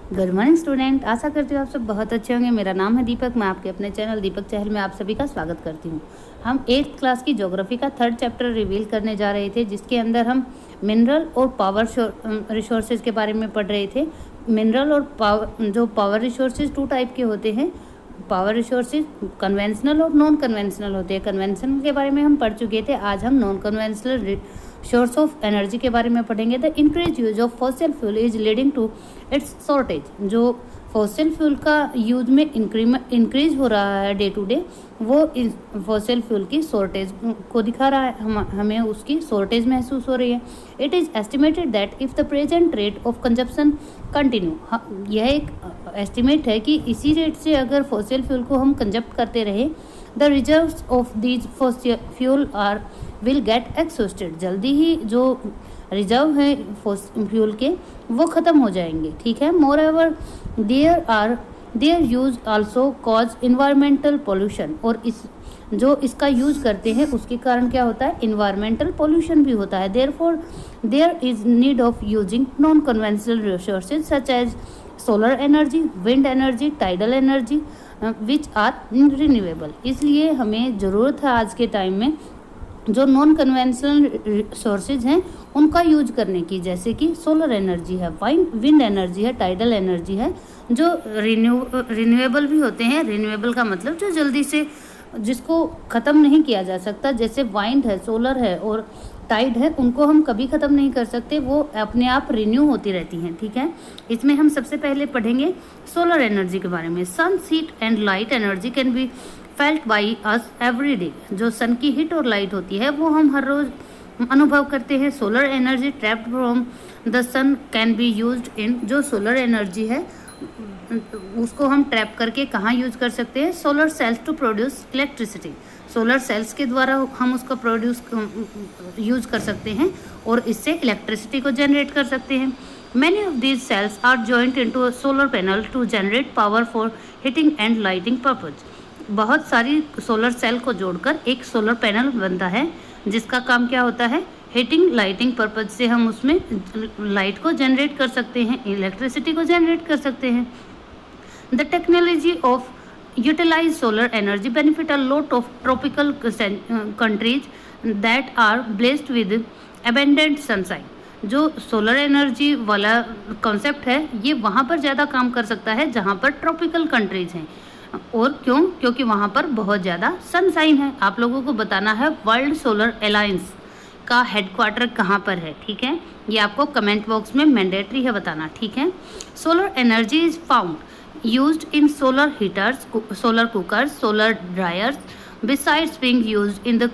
Good morning student, आशा करती हूँ आप सब बहुत अच्छे होंगे। मेरा नाम है दीपक, मैं आपके अपने चैनल दीपक चहल में आप सभी का स्वागत करती हूँ। हम 8th क्लास की ज्योग्राफी का 3rd चैप्टर रिवील करने जा रहे थे, जिसके अंदर हम मिनरल और पावर रिसोर्सेज के बारे में पढ़ रहे थे। मिनरल और पावर रिसोर्सेज 2 टाइप के होते हैं। पावर रिसोर्सेज कन्वेंशनल और नॉन कन्वेंशनल होते हैं। कन्वेंशनल के बारे में हम पढ़ चुके थे, आज हम non conventional source of energy के बारे में पढ़ेंगे। The increase use of fossil fuel is leading to its shortage. जो फॉसिल फ्यूल का यूज में इंक्रीज हो रहा है डे टू डे, वो फॉसिल फ्यूल की शॉर्टेज को दिखा रहा है। हमें उसकी शॉर्टेज महसूस हो रही है। It is estimated that if the present rate of consumption continue, यह एक एस्टिमेट है कि इसी रेट से अगर फॉसिल फ्यूल को हम कंजप्ट करते रहे, the reserves of these fossil fuel are will get exhausted. जल्दी ही जो रिजर्व है फ्यूल के वो ख़त्म हो जाएंगे। ठीक है। Moreover their use also cause environmental pollution, और इसका यूज करते हैं उसके कारण क्या होता है, इन्वायरमेंटल पोल्यूशन भी होता है। Therefore there is need of using non conventional resources such as solar energy, wind energy, tidal energy which are renewable. इसलिए हमें ज़रूरत है आज के टाइम में जो नॉन कन्वेंशनल सोर्सेज हैं उनका यूज करने की, जैसे कि सोलर एनर्जी है, विंड एनर्जी है, टाइडल एनर्जी है, जो रिन्यूएबल भी होते हैं। रिन्यूएबल का मतलब जो जल्दी से, जिसको ख़त्म नहीं किया जा सकता, जैसे वाइंड है, सोलर है और टाइड है, उनको हम कभी ख़त्म नहीं कर सकते, वो अपने आप रिन्यू होती रहती हैं। ठीक है। इसमें हम सबसे पहले पढ़ेंगे सोलर एनर्जी के बारे में। Sun heat and light energy can be felt by us every day. जो सन की हीट और लाइट होती है वो हम हर रोज़ अनुभव करते हैं। Solar energy trapped from the sun can be used in, जो सोलर एनर्जी है उसको हम ट्रैप करके कहाँ यूज कर सकते हैं, solar cells to produce electricity. Solar cells के द्वारा हम उसका यूज कर सकते हैं और इससे इलेक्ट्रिसिटी को जनरेट कर सकते हैं। Many of these cells are joint into a solar panel to generate power for heating and lighting purpose. बहुत सारी सोलर सेल को जोड़कर एक सोलर पैनल बनता है, जिसका काम क्या होता है, हीटिंग लाइटिंग पर्पज से हम उसमें लाइट को जनरेट कर सकते हैं, इलेक्ट्रिसिटी को जनरेट कर सकते हैं। The technology of utilise solar energy benefit a lot of tropical countries that are blessed with abundant sunshine. जो सोलर एनर्जी वाला कॉन्सेप्ट है ये वहाँ पर ज़्यादा काम कर सकता है जहाँ पर ट्रॉपिकल कंट्रीज हैं। और क्यों? क्योंकि वहाँ पर बहुत ज़्यादा सनशाइन है। आप लोगों को बताना है वर्ल्ड सोलर अलायंस का हेडक्वार्टर कहाँ पर है। ठीक है, ये आपको कमेंट बॉक्स में मैंडेटरी है बताना। ठीक है। Solar energy is found used in solar heaters, solar cookers, solar dryers, besides being used in the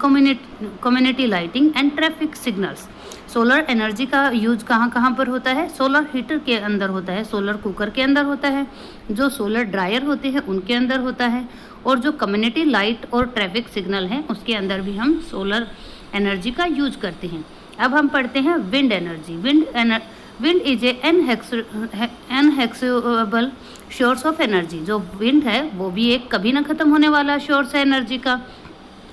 community lighting and traffic signals. Solar energy का यूज कहाँ कहाँ पर होता है, सोलर हीटर के अंदर होता है, सोलर कुकर के अंदर होता है, जो सोलर ड्रायर होते हैं उनके अंदर होता है, और जो कम्युनिटी लाइट और ट्रैफिक सिग्नल हैं उसके अंदर भी हम सोलर एनर्जी का यूज करते हैं। अब हम पढ़ते हैं wind energy. Wind is inexhaustible source of energy. जो विंड है वो भी एक कभी ना ख़त्म होने वाला सोर्स है एनर्जी का।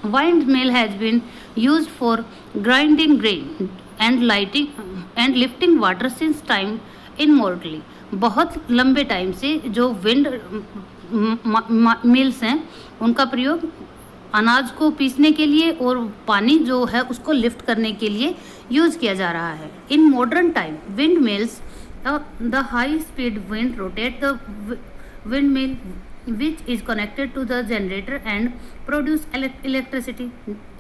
Wind mill has been use for grinding grain and lighting and lifting water since time immemorial. बहुत लंबे टाइम से जो विंड मिल्स हैं उनका प्रयोग अनाज को पीसने के लिए और पानी जो है उसको लिफ्ट करने के लिए यूज किया जा रहा है। In modern time wind mills the high speed wind rotate the wind mill which is connected to the generator and produce electricity.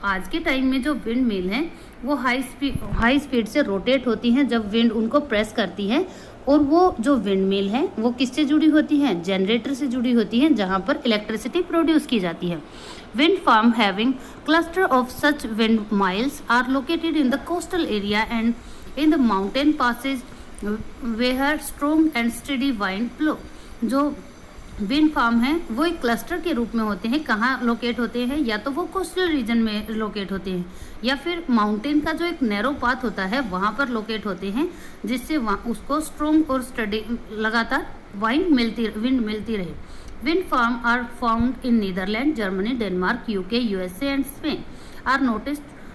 आज के टाइम में जो विंड मिल हैं वो हाई स्पीड से रोटेट होती हैं जब विंड उनको प्रेस करती है, और वो जो विंड मिल हैं वो किससे जुड़ी होती हैं, जनरेटर से जुड़ी होती हैं, जहाँ पर इलेक्ट्रिसिटी प्रोड्यूस की जाती है। Wind farm having cluster of such windmills are located in the coastal area and in the mountain passes where strong and steady wind blow। जो विंड फार्म है वो एक क्लस्टर के रूप में होते हैं। कहाँ लोकेट होते हैं, या तो वो कोस्टल रीजन में लोकेट होते हैं या फिर माउंटेन का जो एक नैरो पाथ होता है वहाँ पर लोकेट होते हैं, जिससे उसको स्ट्रॉन्ग और स्टडी लगातार विंड मिलती रहे। Wind farm are found in Netherlands, Germany, Denmark, UK, USA and Spain are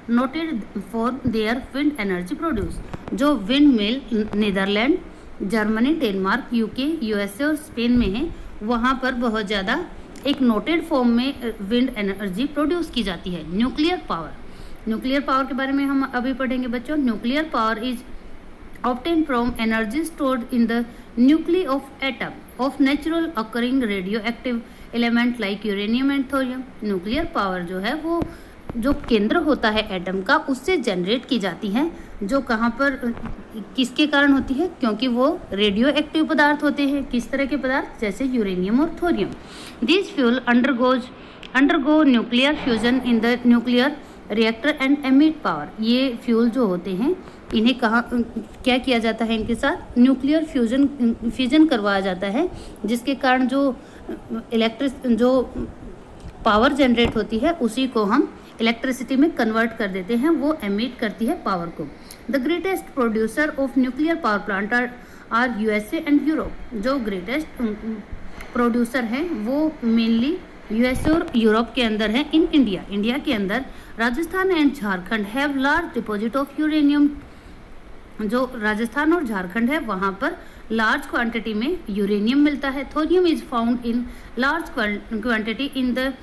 noted for their wind energy produce। जो wind mill Netherlands, Germany, Denmark, UK, USA और स्पेन में है, वहाँ पर बहुत ज़्यादा एक नोटेड फॉर्म में विंड एनर्जी प्रोड्यूस की जाती है। न्यूक्लियर पावर के बारे में हम अभी पढ़ेंगे बच्चों। Nuclear power is obtained from energy stored in the nuclei of atom of natural occurring radioactive element like uranium and thorium। Nuclear power जो है वो जो केंद्र होता है एटम का, उससे जनरेट की जाती है, जो कहाँ पर किसके कारण होती है, क्योंकि वो रेडियो एक्टिव पदार्थ होते हैं। किस तरह के पदार्थ, जैसे यूरेनियम और thorium. This fuel undergo nuclear fusion in the nuclear reactor and emit power. ये फ्यूल जो होते हैं इन्हें क्या किया जाता है, इनके साथ न्यूक्लियर फ्यूजन करवाया जाता है, जिसके कारण जो जो पावर जनरेट होती है उसी को हम इलेक्ट्रिसिटी में कन्वर्ट कर देते हैं, वो एमिट करती है पावर को। The greatest producer of nuclear power plant are USA and Europe. जो ग्रेटेस्ट प्रोड्यूसर हैं वो मेनली यूएसए और यूरोप के अंदर है। इन इंडिया के अंदर Rajasthan and Jharkhand have large deposit of uranium. जो राजस्थान और झारखंड है वहाँ पर लार्ज क्वांटिटी में यूरेनियम मिलता है। Thorium is found in large quantity in the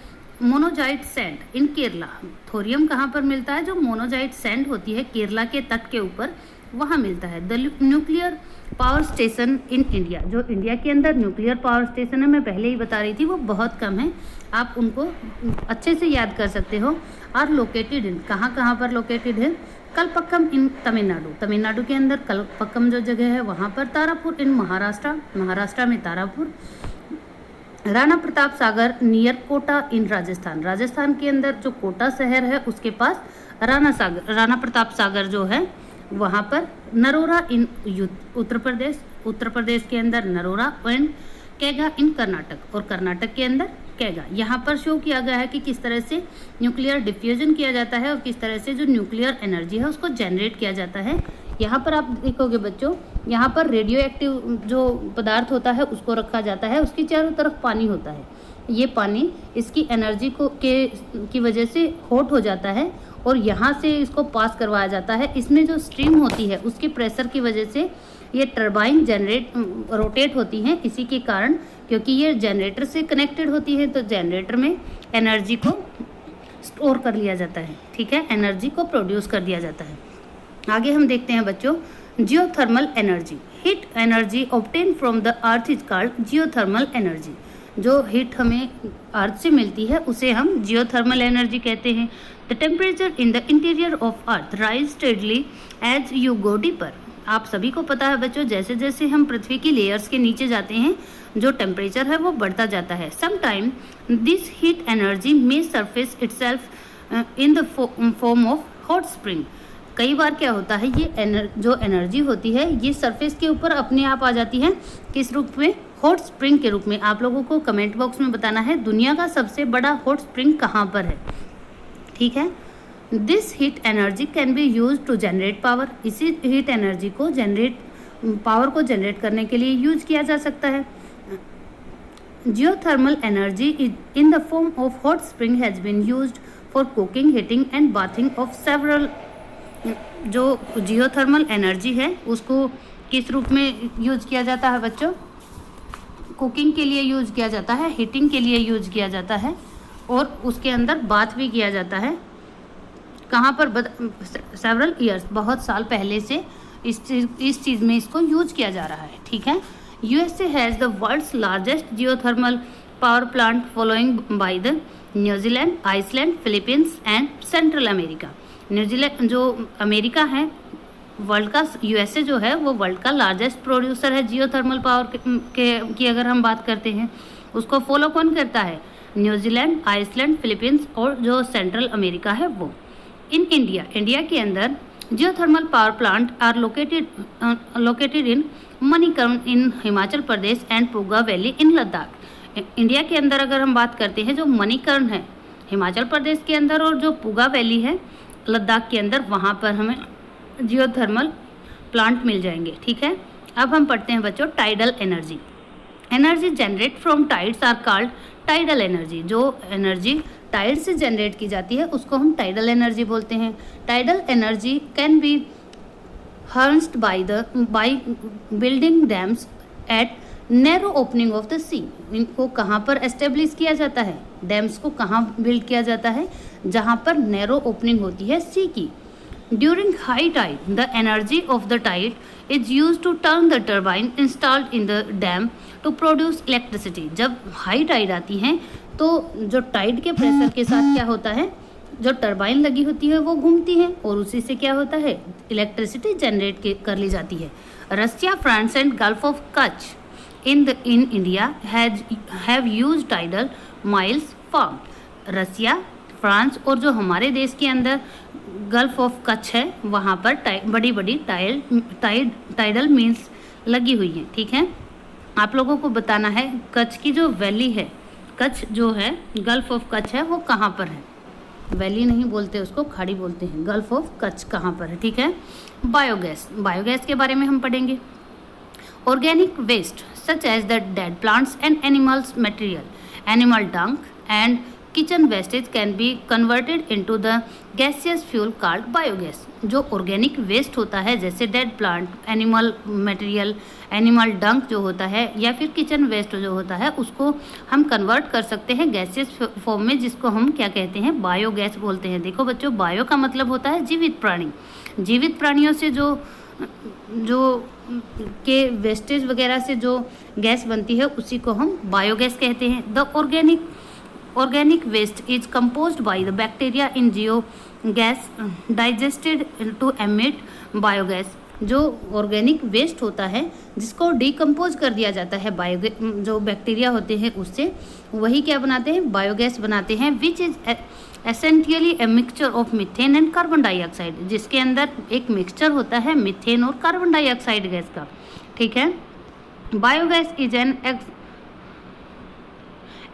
monazite sand in Kerala. Thorium कहाँ पर मिलता है, जो मोनोजाइट सैंड होती है केरला के तट के ऊपर, वहाँ मिलता है। The nuclear power station in India. जो इंडिया के अंदर न्यूक्लियर पावर स्टेशन है, मैं पहले ही बता रही थी, वो बहुत कम है, आप उनको अच्छे से याद कर सकते हो। आर लोकेटेड इन, कहाँ पर लोकेटेड है, कलपक्कम इन तमिलनाडु के अंदर कलपक्कम जो जगह है वहाँ पर। तारापुर इन महाराष्ट्र में तारापुर। राणा प्रताप सागर नियर कोटा इन राजस्थान के अंदर जो कोटा शहर है उसके पास राणा प्रताप सागर जो है वहाँ पर। नरोरा इन उत्तर प्रदेश के अंदर नरोरा, एंड कैगा इन कर्नाटक, और कर्नाटक के अंदर कैगा। यहाँ पर शो किया गया है कि किस तरह से न्यूक्लियर डिफ्यूजन किया जाता है और किस तरह से जो न्यूक्लियर एनर्जी है उसको जनरेट किया जाता है। यहाँ पर आप देखोगे बच्चों, यहाँ पर रेडियो एक्टिव जो पदार्थ होता है उसको रखा जाता है, उसकी चारों तरफ पानी होता है। ये पानी इसकी एनर्जी की वजह से हॉट हो जाता है और यहाँ से इसको पास करवाया जाता है। इसमें जो स्ट्रीम होती है उसके प्रेशर की वजह से ये टरबाइन रोटेट होती हैं, इसी के कारण, क्योंकि ये जनरेटर से कनेक्टेड होती है, तो जनरेटर में एनर्जी को स्टोर कर लिया जाता है, ठीक है, एनर्जी को प्रोड्यूस कर दिया जाता है। आगे हम देखते हैं बच्चों, geothermal energy. Heat energy obtain from the earth is called geothermal energy. जो हीट हमें अर्थ से मिलती है उसे हम जियोथर्मल एनर्जी कहते हैं। The temperature in the interior of earth rise steadily as you go deeper. आप सभी को पता है बच्चों, जैसे जैसे हम पृथ्वी की लेयर्स के नीचे जाते हैं जो टेम्परेचर है वो बढ़ता जाता है। Sometime this heat energy may surface itself in the form of hot spring. कई बार क्या होता है, ये जो एनर्जी होती है ये सरफेस के ऊपर अपने आप आ जाती है, किस रूप में, हॉट स्प्रिंग के रूप में। आप लोगों को कमेंट बॉक्स में बताना है दुनिया का सबसे बड़ा हॉट स्प्रिंग कहाँ पर है, ठीक है। This heat energy can be use to generate power. इसी हीट एनर्जी को पावर को जनरेट करने के लिए यूज किया जा सकता है। Geothermal energy in the form of hot spring has been used for cooking, heating and bathing of several. जो जियोथर्मल एनर्जी है उसको किस रूप में यूज किया जाता है बच्चों, कुकिंग के लिए यूज किया जाता है, हीटिंग के लिए यूज किया जाता है, और उसके अंदर बाथ भी किया जाता है। कहाँ पर, सेवरल ईयर्स, बहुत साल पहले से इस चीज़ में इसको यूज किया जा रहा है, ठीक है। USA has the world's largest geothermal power plant following by the New Zealand, Iceland, Philippines and Central America. New Zealand जो अमेरिका है वर्ल्ड का, यूएसए जो है वो वर्ल्ड का लार्जेस्ट प्रोड्यूसर है जियोथर्मल पावर की अगर हम बात करते हैं। उसको फॉलो कौन करता है, न्यूजीलैंड, आइसलैंड, फिलीपींस और जो सेंट्रल अमेरिका है वो। इन इंडिया के अंदर geothermal power plant are located in Manikaran in Himachal Pradesh and Puga valley in Ladakh. India के अंदर अगर हम बात करते हैं, जो मणिकर्ण है हिमाचल प्रदेश के अंदर और जो पुगा वैली है लद्दाख के अंदर, वहाँ पर हमें जियोथर्मल प्लांट मिल जाएंगे, ठीक है। अब हम पढ़ते हैं बच्चों tidal energy. Energy generate from tides are called tidal energy. जो एनर्जी टाइड से जनरेट की जाती है उसको हम टाइडल एनर्जी बोलते हैं। Tidal energy can be harnessed by building dams at narrow opening of the sea. इनको कहाँ पर एस्टेब्लिश किया जाता है, डैम्स को कहाँ बिल्ड किया जाता है, जहाँ पर नैरो ओपनिंग होती है सी की। During high tide the energy of the tide is use to turn the turbine installed in the dam to produce electricity. जब हाई टाइड आती हैं तो जो टाइड के प्रेशर के साथ क्या होता है, जो टर्बाइन लगी होती है वो घूमती है और उसी से क्या होता है, इलेक्ट्रिसिटी जनरेट कर ली जाती है। Russia, France and Gulf of Kutch in India have used tidal miles formed। Russia, France और जो हमारे देश के अंदर गल्फ ऑफ कच्छ है वहाँ पर बड़ी बड़ी टाइडल मिल्स लगी हुई हैं। ठीक है, आप लोगों को बताना है कच्छ की जो वैली है, कच्छ जो है गल्फ ऑफ कच्छ है वो कहाँ पर है। वैली नहीं बोलते उसको, खाड़ी बोलते हैं। गल्फ ऑफ कच्छ कहाँ पर है। ठीक है, बायोगैस, बायोगैस के बारे में हम पढ़ेंगे। Organic waste such as the dead plants and animals material, animal dung and kitchen wastage can be converted into the gaseous fuel called biogas। जो ऑर्गेनिक वेस्ट होता है जैसे dead plant, animal material, animal डंक जो होता है या फिर किचन वेस्ट जो होता है उसको हम कन्वर्ट कर सकते हैं गैसियस फॉर्म में, जिसको हम क्या कहते हैं, बायोगैस बोलते हैं। देखो बच्चों, बायो का मतलब होता है जीवित प्राणी। जीवित प्राणियों से जो के वेस्टेज वगैरह से जो गैस बनती है उसी को हम बायोगैस कहते हैं। The organic waste is composed by the bacteria in geo gas digested to emit biogas. जो ऑर्गेनिक वेस्ट होता है जिसको डिकम्पोज कर दिया जाता है जो बैक्टीरिया होते हैं उससे, वही क्या बनाते हैं, बायोगैस बनाते हैं। Which is essentially a mixture of methane and carbon dioxide, जिसके अंदर एक मिक्सचर होता है मीथेन और कार्बन डाइऑक्साइड गैस का। ठीक है, biogas is an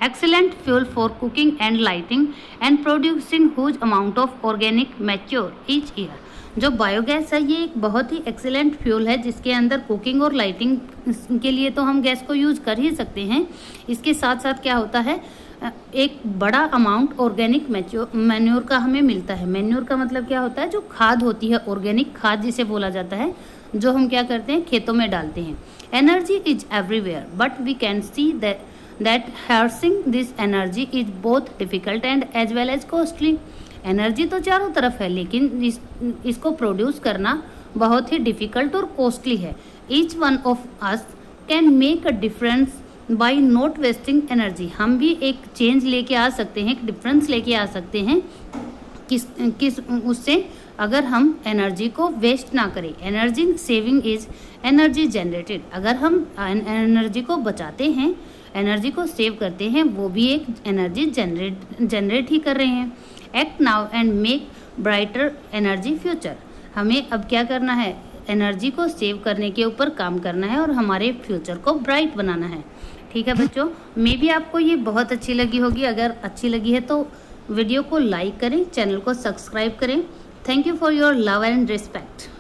excellent fuel for cooking and lighting and producing huge amount of organic matter each year। जो बायोगैस है ये एक बहुत ही एक्सीलेंट फ्यूल है जिसके अंदर कुकिंग और लाइटिंग के लिए तो हम गैस को यूज कर ही सकते हैं। इसके साथ साथ क्या होता है, एक बड़ा अमाउंट ऑर्गेनिक मैन्योर का हमें मिलता है। मैन्योर का मतलब क्या होता है, जो खाद होती है, ऑर्गेनिक खाद जिसे बोला जाता है, जो हम क्या करते हैं, खेतों में डालते हैं। Energy is everywhere but we can see that harnessing this energy is both difficult and as well as costly। Energy तो चारों तरफ है लेकिन इसको प्रोड्यूस करना बहुत ही डिफिकल्ट और कॉस्टली है। Each one of us can make a difference bye not wasting energy. हम भी एक चेंज लेके आ सकते हैं, एक डिफरेंस लेके आ सकते हैं किस उससे, अगर हम एनर्जी को वेस्ट ना करें। Energy saving is energy generated. अगर हम एनर्जी को बचाते हैं, एनर्जी को सेव करते हैं, वो भी एक एनर्जी जनरेट ही कर रहे हैं। Act now and make brighter energy future. हमें अब क्या करना है, एनर्जी को सेव करने के ऊपर काम करना है और हमारे फ्यूचर को ब्राइट बनाना है। ठीक है बच्चों, मे बी आपको ये बहुत अच्छी लगी होगी। अगर अच्छी लगी है तो वीडियो को लाइक करें, चैनल को सब्सक्राइब करें। Thank you for your love and respect.